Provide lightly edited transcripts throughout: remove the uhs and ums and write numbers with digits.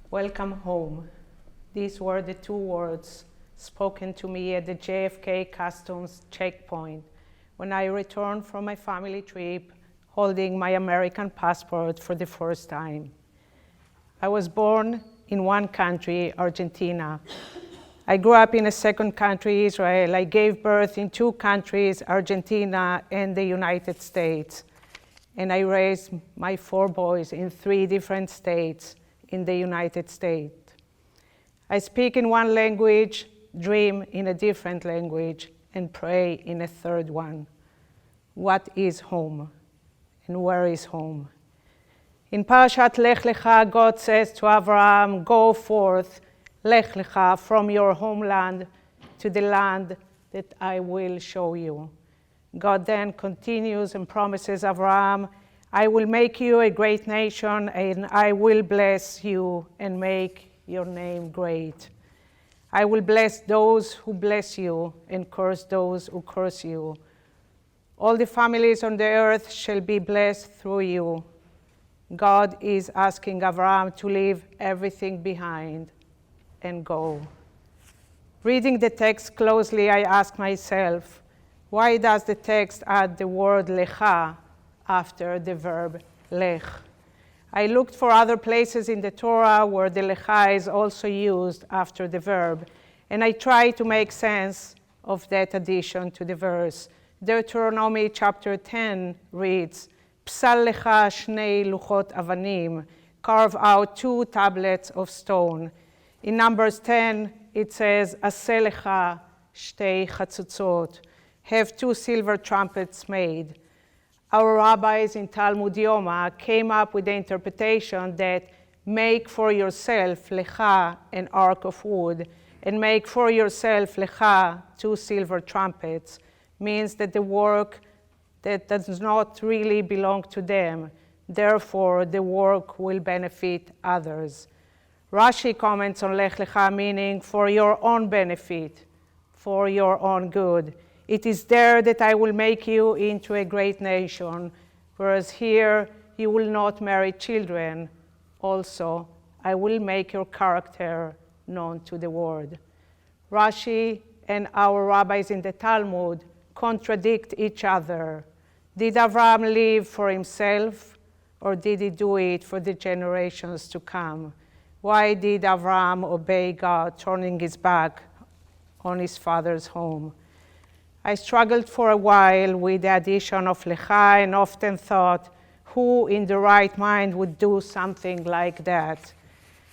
Welcome home. These were the two words spoken to me at the JFK Customs checkpoint when I returned from my family trip holding my American passport for the first time. I was born in one country, Argentina. I grew up in a second country, Israel. I gave birth in two countries, Argentina and the United States. And I raised my 4 boys in 3 different states in the United States. I speak in one language, dream in a different language, and pray in a third one. What is home? And where is home? In Parashat Lech Lecha, God says to Abraham, go forth, Lech Lecha, from your homeland to the land that I will show you. God then continues and promises Abraham, I will make you a great nation, and I will bless you and make your name great. I will bless those who bless you and curse those who curse you. All the families on the earth shall be blessed through you. God is asking Abraham to leave everything behind and go. Reading the text closely, I ask myself, why does the text add the word lecha after the verb lech? I looked for other places in the Torah where the lecha is also used after the verb, and I tried to make sense of that addition to the verse. Deuteronomy chapter 10 reads, Psal lecha shnei luchot avanim, carve out 2 tablets of stone. In Numbers 10, it says, Aseh lecha shtei chatzutzot, have 2 silver trumpets made. Our rabbis in Talmud Yoma came up with the interpretation that make for yourself lecha an ark of wood, and make for yourself lecha 2 silver trumpets, means that the work that does not really belong to them, therefore the work will benefit others. Rashi comments on lech lecha meaning for your own benefit, for your own good. It is there that I will make you into a great nation, whereas here you will not marry children. Also, I will make your character known to the world. Rashi and our rabbis in the Talmud contradict each other. Did Abraham live for himself, or did he do it for the generations to come? Why did Abraham obey God, turning his back on his father's home? I struggled for a while with the addition of lecha and often thought, who in the right mind would do something like that?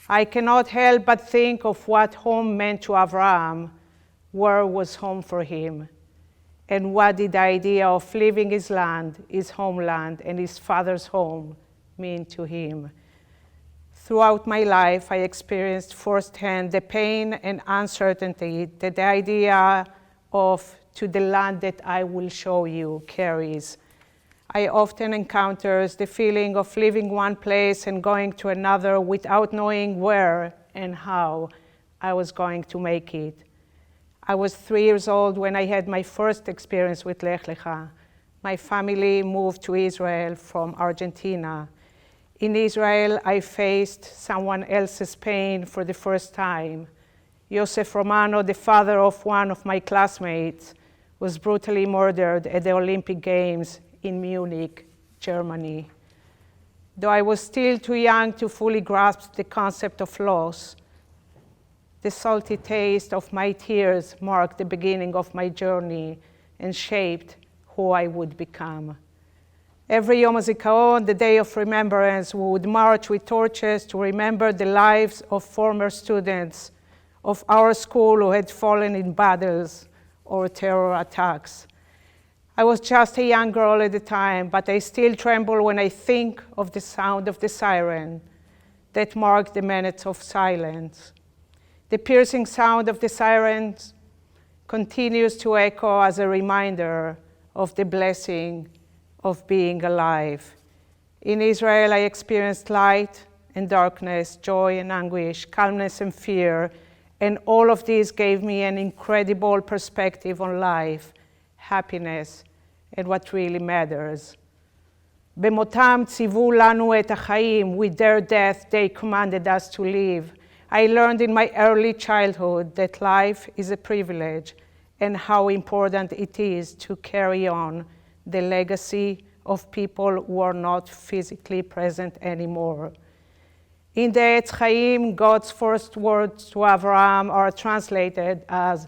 I cannot help but think of what home meant to Abraham, where was home for him, and what did the idea of leaving his land, his homeland, and his father's home mean to him. Throughout my life, I experienced firsthand the pain and uncertainty that the idea of to the land that I will show you carries. I often encounter the feeling of leaving one place and going to another without knowing where and how I was going to make it. I was 3 years old when I had my first experience with Lech Lecha. My family moved to Israel from Argentina. In Israel, I faced someone else's pain for the first time. Yosef Romano, the father of one of my classmates, was brutally murdered at the Olympic Games in Munich, Germany. Though I was still too young to fully grasp the concept of loss, the salty taste of my tears marked the beginning of my journey and shaped who I would become. Every Yom HaZikaron, the day of remembrance, we would march with torches to remember the lives of former students of our school who had fallen in battles or terror attacks. I was just a young girl at the time, but I still tremble when I think of the sound of the siren that marked the minutes of silence. The piercing sound of the sirens continues to echo as a reminder of the blessing of being alive. In Israel, I experienced light and darkness, joy and anguish, calmness and fear, and all of these gave me an incredible perspective on life, happiness, and what really matters. במותם ציוו לנו את החיים. With their death, they commanded us to live. I learned in my early childhood that life is a privilege and how important it is to carry on the legacy of people who are not physically present anymore. In the Etz Chaim, God's first words to Abraham are translated as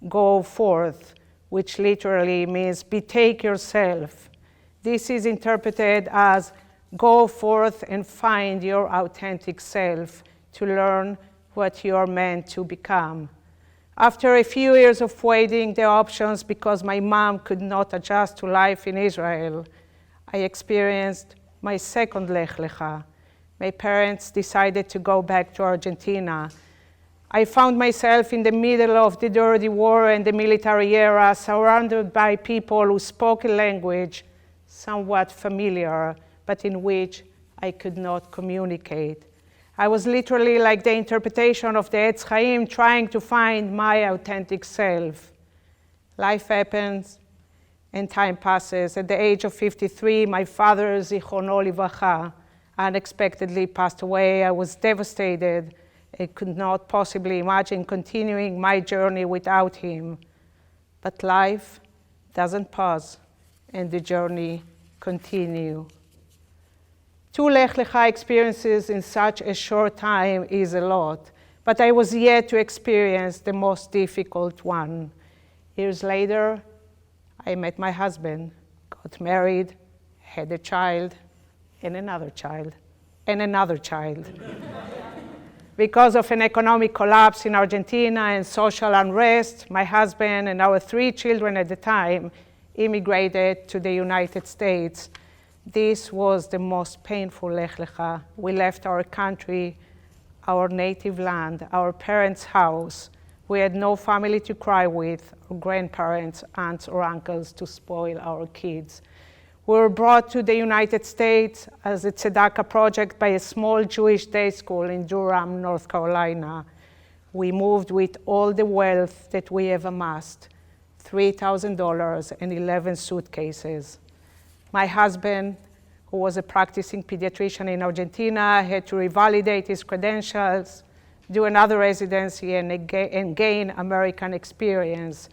"go forth," which literally means betake yourself. This is interpreted as go forth and find your authentic self to learn what you are meant to become. After a few years of weighing the options because my mom could not adjust to life in Israel, I experienced my second Lech Lecha. My parents decided to go back to Argentina. I found myself in the middle of the dirty war and the military era, surrounded by people who spoke a language somewhat familiar, but in which I could not communicate. I was literally like the interpretation of the Etz Chaim, trying to find my authentic self. Life happens and time passes. At the age of 53, my father, Zichrono Livracha, unexpectedly passed away. I was devastated. I could not possibly imagine continuing my journey without him. But life doesn't pause, and the journey continues. 2 Lech Lecha experiences in such a short time is a lot, but I was yet to experience the most difficult one. Years later, I met my husband, got married, had a child, and another child, and another child. Because of an economic collapse in Argentina and social unrest, my husband and our 3 children at the time immigrated to the United States. This was the most painful Lech Lecha. We left our country, our native land, our parents' house. We had no family to cry with, or grandparents, aunts, or uncles to spoil our kids. We were brought to the United States as a tzedakah project by a small Jewish day school in Durham, North Carolina. We moved with all the wealth that we have amassed, $3,000 and 11 suitcases. My husband, who was a practicing pediatrician in Argentina, had to revalidate his credentials, do another residency, and gain American experience.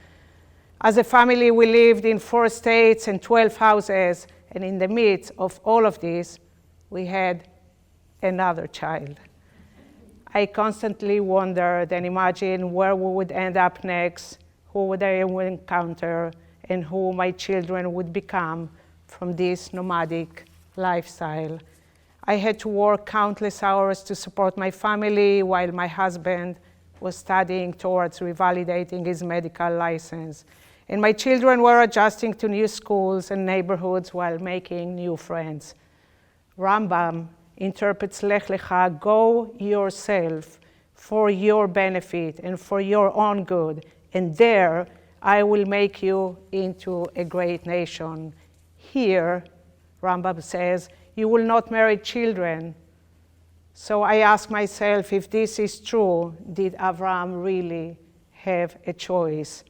As a family, we lived in 4 states and 12 houses, and in the midst of all of this, we had another child. I constantly wondered and imagined where we would end up next, who would I encounter, and who my children would become from this nomadic lifestyle. I had to work countless hours to support my family while my husband was studying towards revalidating his medical license. And my children were adjusting to new schools and neighborhoods while making new friends. Rambam interprets Lech Lecha, go yourself for your benefit and for your own good, and there I will make you into a great nation. Here, Rambam says, you will not marry children. So I ask myself, if this is true, did Avraham really have a choice?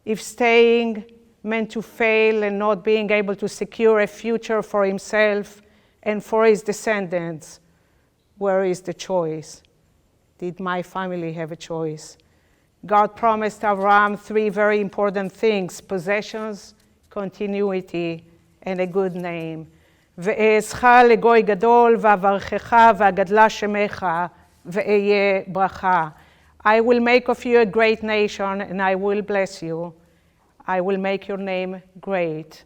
If staying meant to fail and not being able to secure a future for himself and for his descendants, where is the choice? Did my family have a choice? God promised Avraham 3 very important things: possessions, continuity, and a good name. ואעשך לגוי גדול ואברכך ואגדלה שמך ואהיה ברכה. I will make of you a great nation and I will bless you. I will make your name great,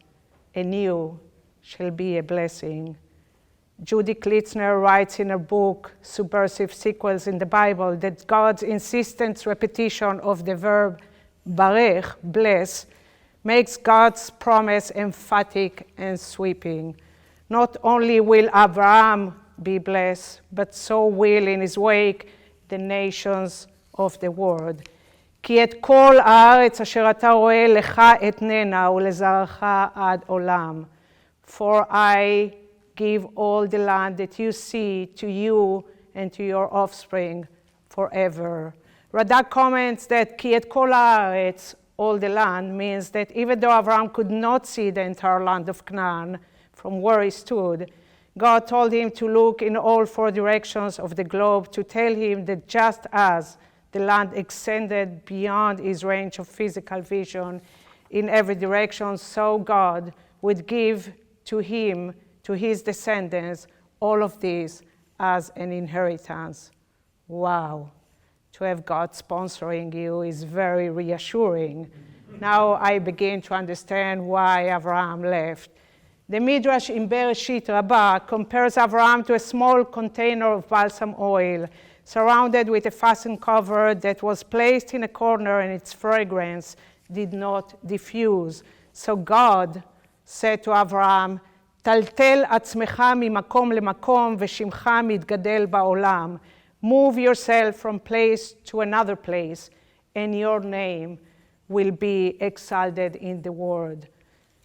and you shall be a blessing. Judy Klitzner writes in her book, Subversive Sequels in the Bible, that God's insistent repetition of the verb barech, bless, makes God's promise emphatic and sweeping. Not only will Abraham be blessed, but so will in his wake the nations of the word. כי את כל הארץ אשר אתה רואה לך אתננה ולזרעך עד עולם. For I give all the land that you see to you and to your offspring forever. Radak comments that כי את כל הארץ, all the land, means that even though Abraham could not see the entire land of Canaan from where he stood, God told him to look in all four directions of the globe to tell him that just as the land extended beyond his range of physical vision in every direction, so God would give to him, to his descendants, all of this as an inheritance. Wow. To have God sponsoring you is very reassuring. Now I begin to understand why Abraham left. The Midrash in Bereshit Rabbah compares Abraham to a small container of balsam oil, surrounded with a fastened cover that was placed in a corner and its fragrance did not diffuse. So God said to Abraham, טלטל עצמך ממקום למקום ושמך מתגדל בעולם. Move yourself from place to another place, and your name will be exalted in the world.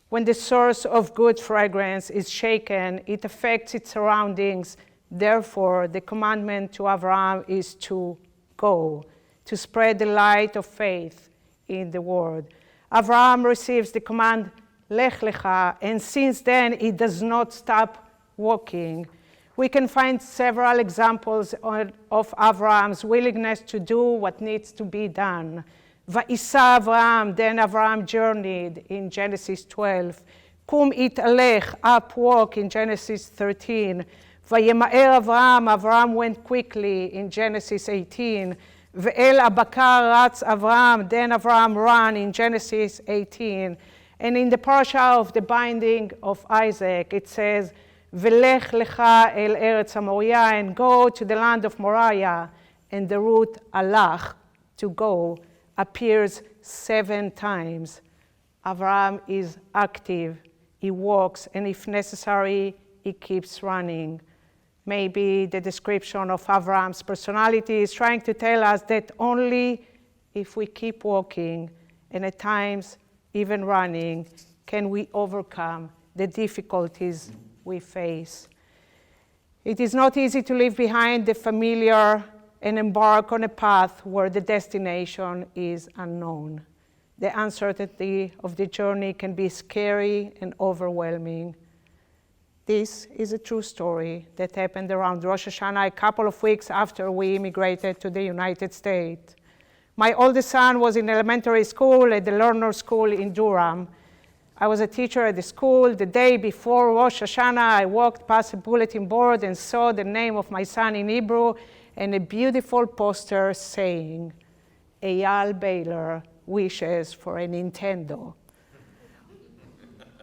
When the source of good fragrance is shaken, it affects its surroundings. Therefore, the commandment to Abraham is to go, to spread the light of faith in the world. Abraham receives the command, Lech Lecha, and since then he does not stop walking. We can find several examples of Abraham's willingness to do what needs to be done. Va'isa Abraham, then Abraham journeyed in Genesis 12. Kum italech, up walk in Genesis 13. Vayema'er Abraham, Abraham went quickly in Genesis 18. Ve'el abakar ratz Abraham, then Abraham ran in Genesis 18. And in the parasha of the binding of Isaac, it says, Velech lecha el eretz Moriah, and go to the land of Moriah. And the root alach, to go, appears 7 times. Abraham is active, he walks, and if necessary, he keeps running. Maybe the description of Abraham's personality is trying to tell us that only if we keep walking, and at times even running, can we overcome the difficulties we face. It is not easy to leave behind the familiar and embark on a path where the destination is unknown. The uncertainty of the journey can be scary and overwhelming. This is a true story that happened around Rosh Hashanah a couple of weeks after we immigrated to the United States. My oldest son was in elementary school at the Lerner School in Durham. I was a teacher at the school. The day before Rosh Hashanah, I walked past a bulletin board and saw the name of my son in Hebrew and a beautiful poster saying, Gisel Baler wishes for a Nintendo.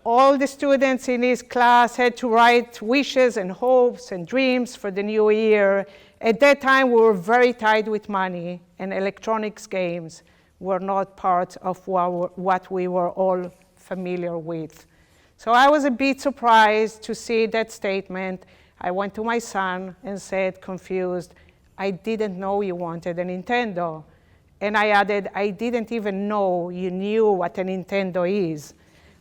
All the students in his class had to write wishes and hopes and dreams for the new year. At that time, we were very tight with money, and electronics games were not part of what we were all familiar with. So I was a bit surprised to see that statement. I went to my son and said, confused, I didn't know you wanted a Nintendo. And I added, I didn't even know you knew what a Nintendo is.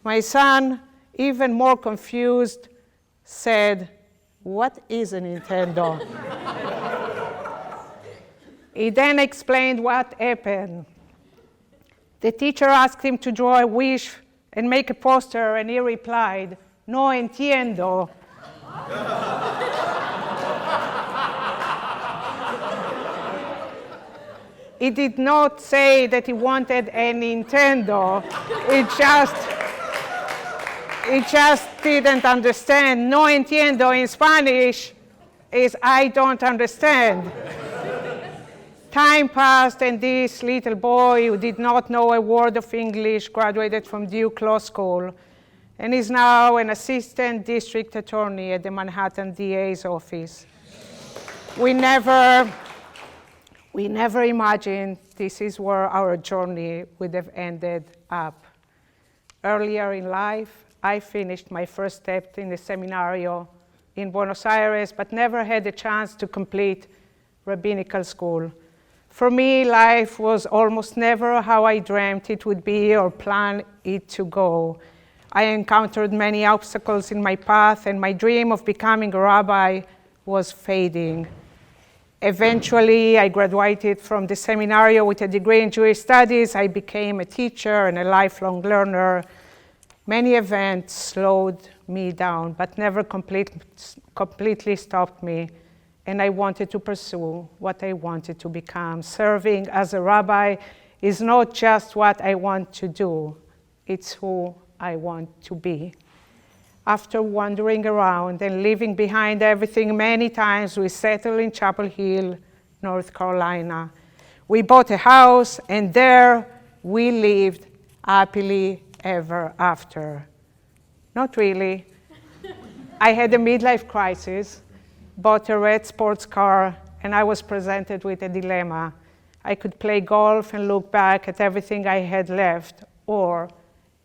My son, even more confused, said, what is a Nintendo? He then explained what happened. The teacher asked him to draw a wish and make a poster, and he replied, no entiendo. He did not say that he wanted a Nintendo. He just didn't understand. No entiendo in Spanish is I don't understand. Time passed, and this little boy who did not know a word of English graduated from Duke Law School and is now an assistant district attorney at the Manhattan DA's office. We never imagined this is where our journey would have ended up. Earlier in life, I finished my first step in the seminario in Buenos Aires, but never had a chance to complete rabbinical school. For me, life was almost never how I dreamt it would be or planned it to go. I encountered many obstacles in my path, and my dream of becoming a rabbi was fading. Eventually, I graduated from the seminary with a degree in Jewish studies. I became a teacher and a lifelong learner. Many events slowed me down, but never completely stopped me. And I wanted to pursue what I wanted to become. Serving as a rabbi is not just what I want to do, it's who I want to be. After wandering around and leaving behind everything many times, we settled in Chapel Hill, North Carolina. We bought a house, and there we lived happily ever after. Not really. I had a midlife crisis, bought a red sports car, and I was presented with a dilemma. I could play golf and look back at everything I had left, or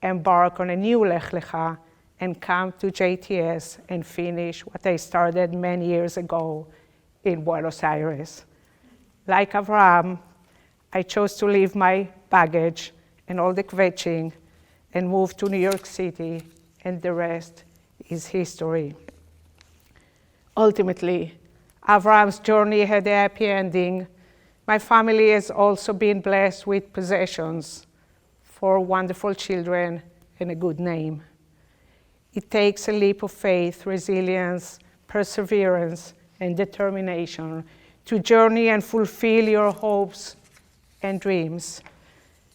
embark on a new Lech Lecha and come to JTS and finish what I started many years ago in Buenos Aires. Like Avraham, I chose to leave my baggage and all the kvetching and move to New York City, and the rest is history. Ultimately, Avraham's journey had a happy ending. My family has also been blessed with possessions, 4 wonderful children, and a good name. It takes a leap of faith, resilience, perseverance, and determination to journey and fulfill your hopes and dreams.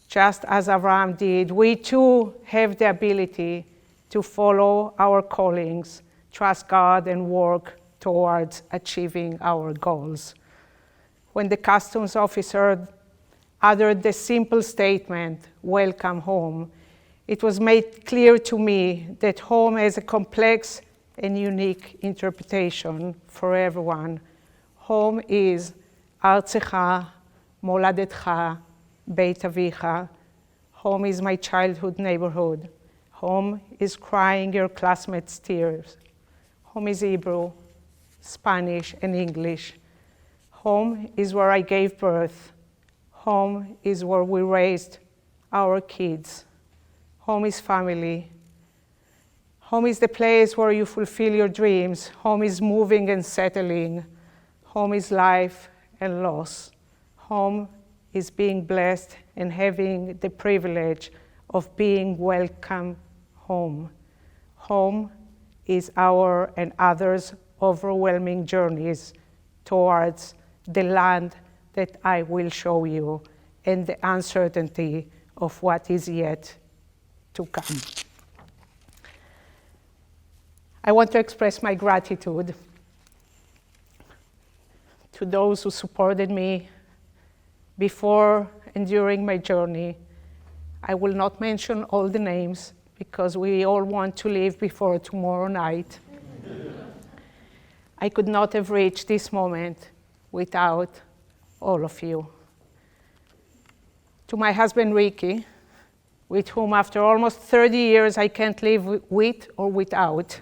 Just as Avraham did, we too have the ability to follow our callings, trust God, and work towards achieving our goals. When the customs officer uttered the simple statement, "Welcome home," it was made clear to me that home has a complex and unique interpretation for everyone. Home is Artzecha, Moladetcha, Beit Avicha. Home is my childhood neighborhood. Home is crying your classmates' tears. Home is Hebrew, Spanish, and English. Home is where I gave birth. Home is where we raised our kids. Home is family. Home is the place where you fulfill your dreams. Home is moving and settling. Home is life and loss. Home is being blessed and having the privilege of being welcome home. Home is our and others' overwhelming journeys towards the land that I will show you and the uncertainty of what is yet to come. I want to express my gratitude to those who supported me before and during my journey. I will not mention all the names because we all want to leave before tomorrow night. I could not have reached this moment without all of you. To my husband, Ricky, with whom after almost 30 years I can't live with or without.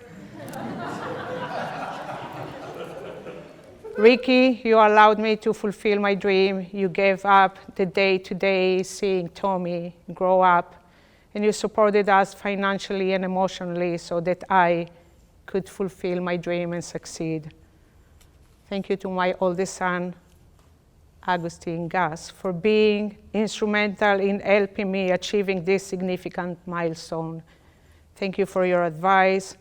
Ricky, you allowed me to fulfill my dream. You gave up the day-to-day seeing Tommy grow up, and you supported us financially and emotionally so that I could fulfill my dream and succeed. Thank you to my oldest son, Agustin Gas, for being instrumental in helping me achieving this significant milestone. Thank you for your advice,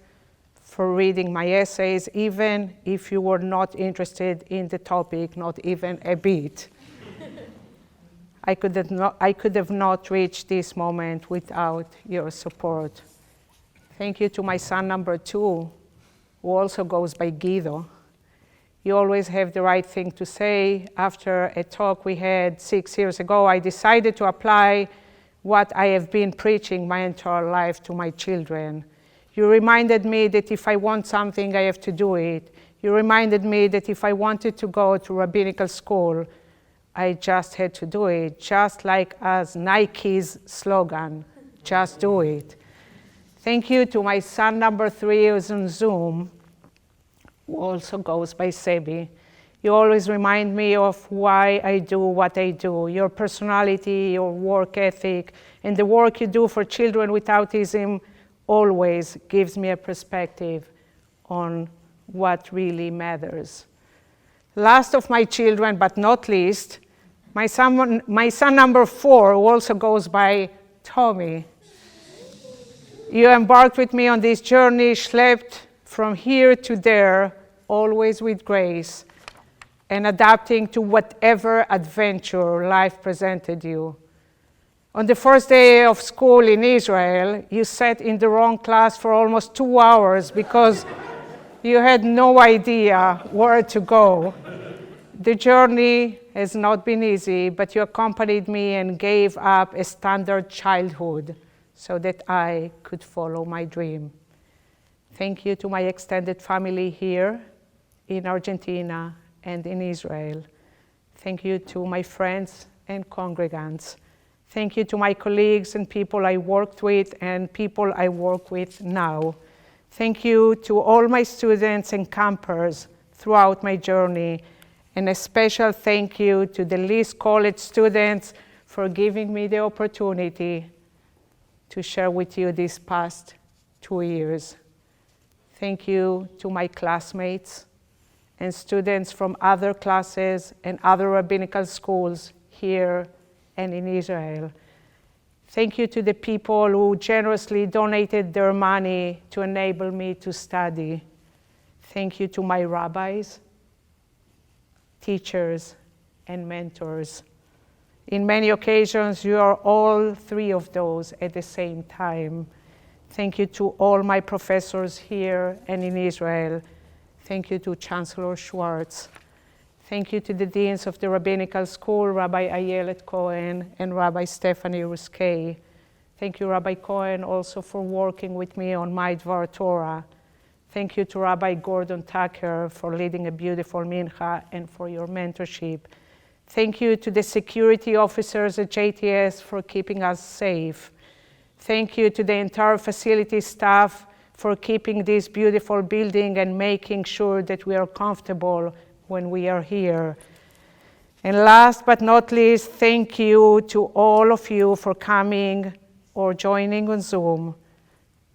for reading my essays, even if you were not interested in the topic, not even a bit. I could have not reached this moment without your support. Thank you to my son number 2, who also goes by Guido. You always have the right thing to say. After a talk we had 6 years ago, I decided to apply what I have been preaching my entire life to my children. You reminded me that if I want something, I have to do it. You reminded me that if I wanted to go to rabbinical school, I just had to do it, just like as Nike's slogan, just do it. Thank you to my son number 3 who's on Zoom, who also goes by Sebi. You always remind me of why I do what I do. Your personality, your work ethic, and the work you do for children with autism always gives me a perspective on what really matters. Last of my children, but not least, my son number 4, who also goes by Tommy. You embarked with me on this journey, schlepped from here to there, always with grace, and adapting to whatever adventure life presented you. On the first day of school in Israel, you sat in the wrong class for almost 2 hours because you had no idea where to go. The journey has not been easy, but you accompanied me and gave up a standard childhood so that I could follow my dream. Thank you to my extended family here in Argentina and in Israel. Thank you to my friends and congregants. Thank you to my colleagues and people I worked with and people I work with now. Thank you to all my students and campers throughout my journey, and a special thank you to the Leeds College students for giving me the opportunity to share with you these past 2 years. Thank you to my classmates and students from other classes and other rabbinical schools here and in Israel. Thank you to the people who generously donated their money to enable me to study. Thank you to my rabbis, teachers, and mentors. In many occasions, you are all 3 of those at the same time. Thank you to all my professors here and in Israel. Thank you to Chancellor Schwartz. Thank you to the deans of the Rabbinical School, Rabbi Ayelet Cohen and Rabbi Stephanie Ruskay. Thank you, Rabbi Cohen, also for working with me on my Dvar Torah. Thank you to Rabbi Gordon Tucker for leading a beautiful mincha and for your mentorship. Thank you to the security officers at JTS for keeping us safe. Thank you to the entire facility staff for keeping this beautiful building and making sure that we are comfortable when we are here. And last but not least, thank you to all of you for coming or joining on Zoom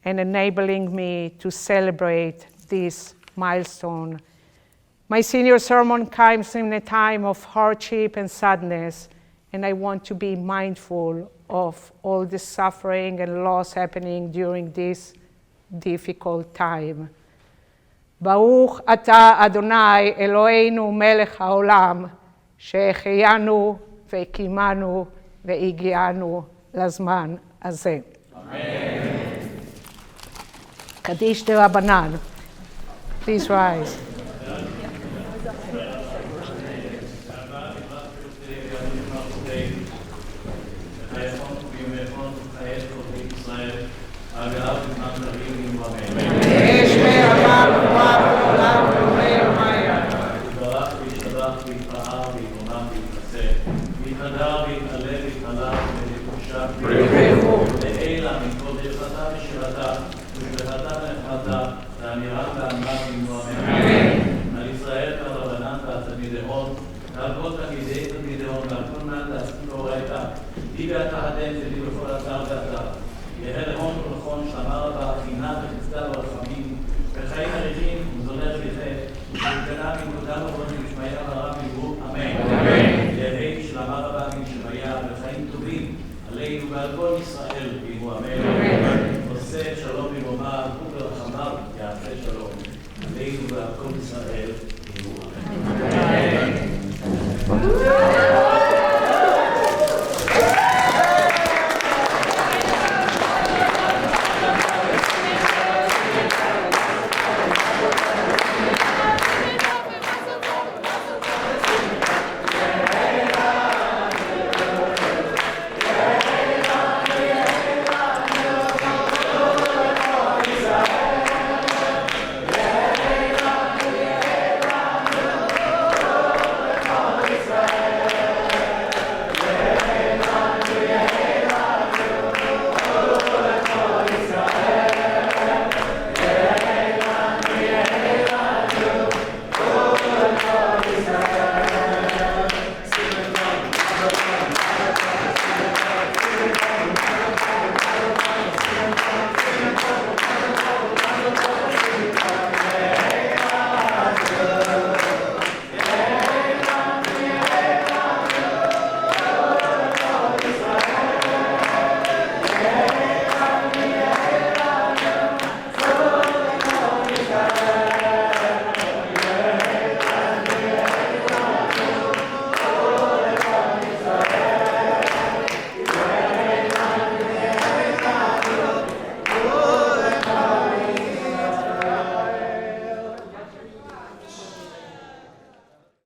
and enabling me to celebrate this milestone. My senior sermon comes in a time of hardship and sadness, and I want to be mindful of all the suffering and loss happening during this difficult time. Baruch ata Adonai Eloheinu melech haolam, שהחיינו והקימנו והגיענו לזמן הזה. Amen. Kaddish de Rabbanan. Please rise. Amen.